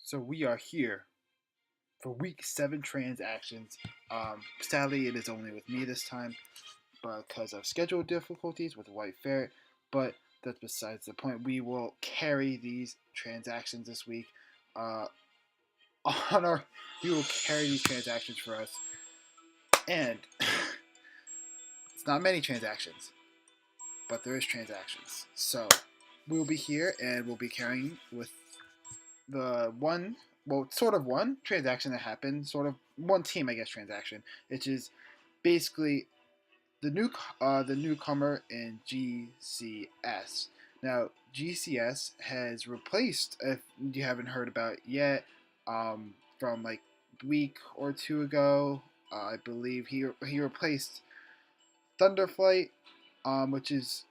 So we are here for week 7 transactions. Sadly, it is only with me this time because of schedule difficulties with White Ferret, but that's besides the point. We will carry these transactions this week. Uh, on our, we will carry these transactions for us, and it's not many transactions, but there is transactions. So we will be here and we'll be carrying with the one, well, sort of one transaction that happened, sort of one team, I guess, transaction, which is basically the newcomer in GCS. Now, GCS has replaced, if you haven't heard about it yet, from like a week or two ago, I believe he replaced Thunderflight, which is,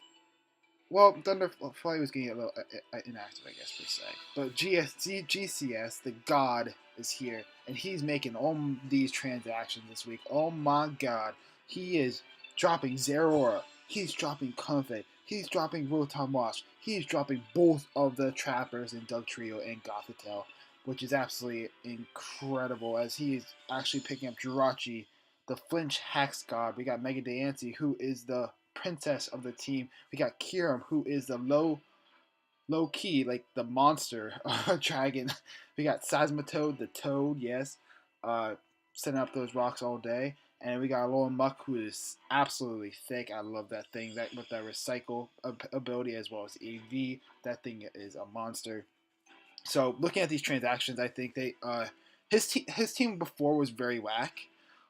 well, Thunderflight was getting a little inactive, I guess, per se. But GCS, the god, is here, and he's making all these transactions this week. Oh my god. He is dropping Zeraora. He's dropping Comfort. He's dropping Rotom Wash. He's dropping both of the Trappers in Dugtrio and Gothitelle, which is absolutely incredible, as he is actually picking up Jirachi, the Flinch Hex God. We got Mega Diancie, who is the princess of the team. We got Kiram, who is the low key, like the monster dragon. We got Seismitoad, the toad, yes, setting up those rocks all day. And we got Alolan Muck, who is absolutely thick. I love that thing. That with that recycle ability as well as EV, that thing is a monster. So looking at these transactions, I think his team before was very whack.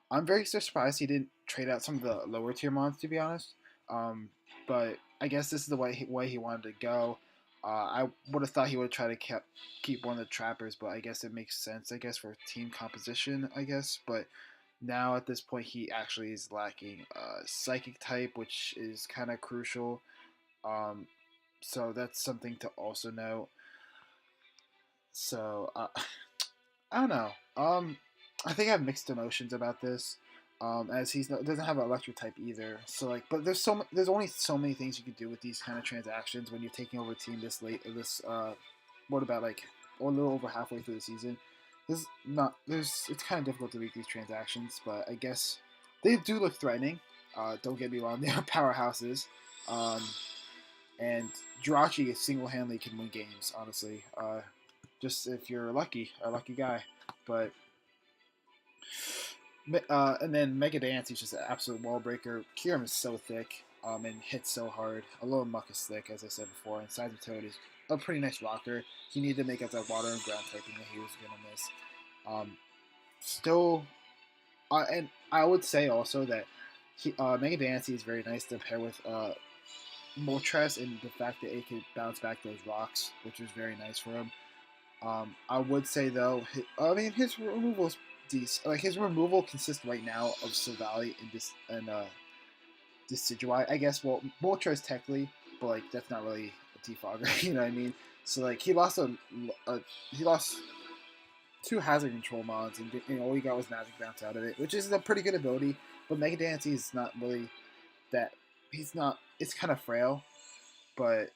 I'm very surprised he didn't trade out some of the lower tier mons, to be honest. Um, but I guess this is the way he wanted to go. I would have thought he would have tried to keep one of the trappers, but I guess it makes sense. I guess for team composition, I guess. But now at this point, he actually is lacking psychic type, which is kind of crucial. Um, so that's something to also note. So I don't know. I think I have mixed emotions about this. As doesn't have an electric type either. So like, but there's only so many things you can do with these kind of transactions when you're taking over a team this late. What about like a little over halfway through the season? It's kind of difficult to make these transactions, but I guess they do look threatening. Don't get me wrong, they are powerhouses. Um, and Jirachi single-handedly can win games. Honestly, just if you're a lucky guy. But and then Mega Dance is just an absolute wall breaker. Kiram is so thick and hits so hard. Alolan Muck is thick, as I said before, and Toad is a pretty nice rocker. He needed to make up that water and ground typing that he was gonna miss. Still, and I would say also that Mega Dance is very nice to pair with Moltres, and the fact that it could bounce back those rocks, which is very nice for him. I would say though, his removal is decent. Like his removal consists right now of Silvally and Decidueye. I guess Moltres technically, but like that's not really a defogger. You know what I mean? So like he lost he lost two Hazard Control mods, and all he got was Magic Bounce out of it, which is a pretty good ability. But Mega Dance is not really that. He's not. It's kind of frail, but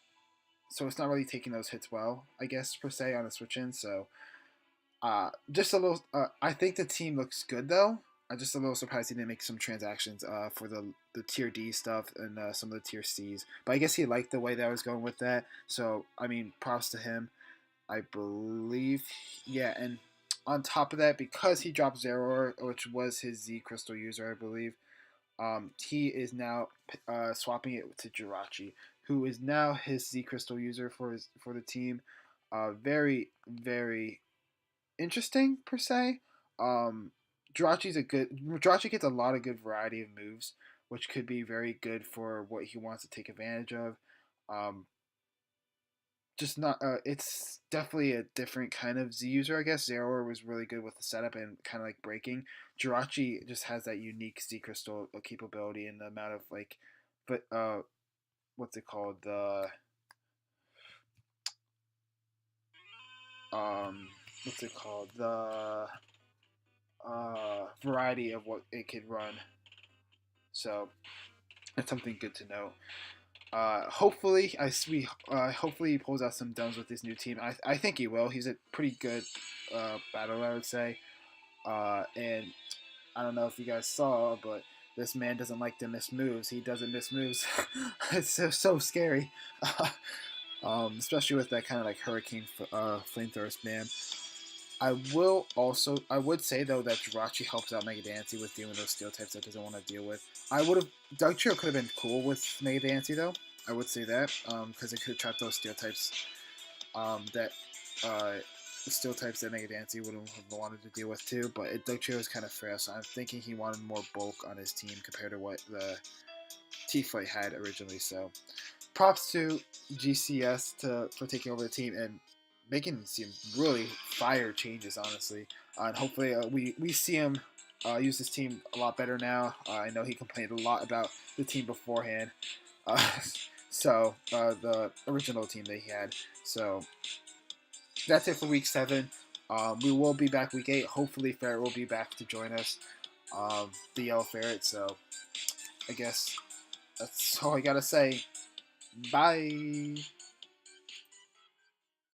so it's not really taking those hits well, I guess, per se, on a switch in. So just a little. I think the team looks good though. I'm just a little surprised he didn't make some transactions for the tier D stuff and some of the tier Cs. But I guess he liked the way that I was going with that. So I mean, props to him. I believe, yeah. And on top of that, because he dropped Zeraora, which was his Z Crystal user, I believe, he is now swapping it to Jirachi, who is now his Z Crystal user for the team. Very very interesting per se. Um, Jirachi gets a lot of good variety of moves, which could be very good for what he wants to take advantage of. Um, just not it's definitely a different kind of Z user, I guess. Zeraora was really good with the setup and kind of like breaking. Jirachi just has that unique Z crystal capability and the amount of like, but what's it called, the um what's it called, the variety of what it could run. So that's something good to know. Hopefully, hopefully he pulls out some duns with his new team. I think he will. He's a pretty good battler, I would say. And I don't know if you guys saw, but this man doesn't like to miss moves. He doesn't miss moves. It's so scary. Especially with that kind of like hurricane flamethrower spam. I would say though that Jirachi helps out Mega Dancy with dealing with those steel types that doesn't want to deal with. I would have Doug Trio could have been cool with Mega Dancy though. I would say that because it could trap those steel types that the steel types that Mega Dancy would have wanted to deal with too. But Doug Trio is kind of fair, so I'm thinking he wanted more bulk on his team compared to what the T-Fight had originally. So props to GCS for taking over the team and making some really fire changes, honestly. And hopefully we see him use his team a lot better now. I know he complained a lot about the team beforehand. Uh, the original team that he had. So that's it for week 7. We will be back week 8. Hopefully Ferret will be back to join us. The Yellow Ferret. So I guess that's all I gotta say. Bye.